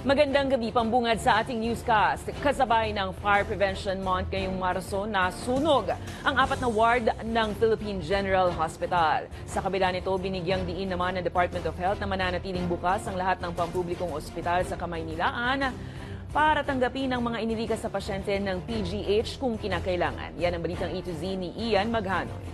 Magandang gabi, pambungad sa ating newscast. Kasabay ng Fire Prevention Month ngayong Marso na sunog ang 4 na ward ng Philippine General Hospital. Sa kabila nito, binigyang diin naman ng Department of Health na mananatiling bukas ang lahat ng pampublikong ospital sa Kamaynilaan para tanggapin ang mga inilikas na pasyente ng PGH kung kinakailangan. Yan ang balitang A to Z ni Ian Maghanoy.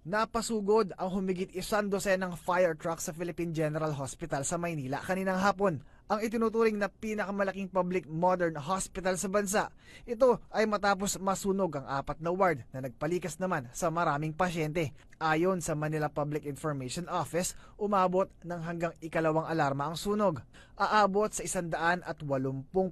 Napasugod ang humigit 100 ng fire truck sa Philippine General Hospital sa Maynila kaninang hapon, ang itinuturing na pinakamalaking public modern hospital sa bansa. Ito ay matapos masunog ang 4 na ward na nagpalikas naman sa maraming pasyente. Ayon sa Manila Public Information Office, umabot ng hanggang ikalawang alarma ang sunog. Aabot sa 180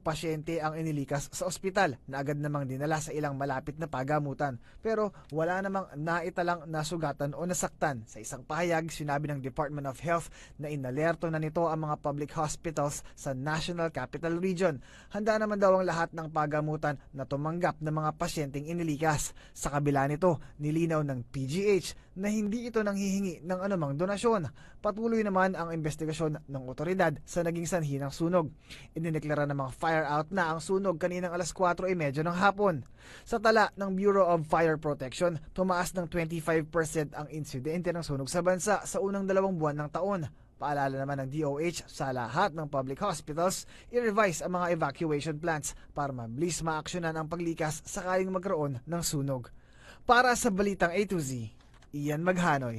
pasyente ang inilikas sa ospital na agad namang dinala sa ilang malapit na pagamutan. Pero wala namang naitalang nasugatan o nasaktan. Sa isang pahayag, sinabi ng Department of Health na inalerto na nito ang mga public hospitals sa National Capital Region. Handa naman daw ang lahat ng pagamutan na tumanggap ng mga pasyenteng inilikas. Sa kabila nito, nilinaw ng PGH na hindi ito nanghihingi ng anumang donasyon. Patuloy naman ang investigasyon ng otoridad sa naging sanhi ng sunog. Idineklara ng mga fire out na ang sunog kaninang alas 4:30 ng hapon. Sa tala ng Bureau of Fire Protection, tumaas ng 25% ang insidente ng sunog sa bansa sa unang 2 buwan ng taon. Paalala naman ng DOH sa lahat ng public hospitals, i-revise ang mga evacuation plans para mabilis maaksyonan ang paglikas sakaling magkaroon ng sunog. Para sa Balitang A to Z, Ian Maghanoy.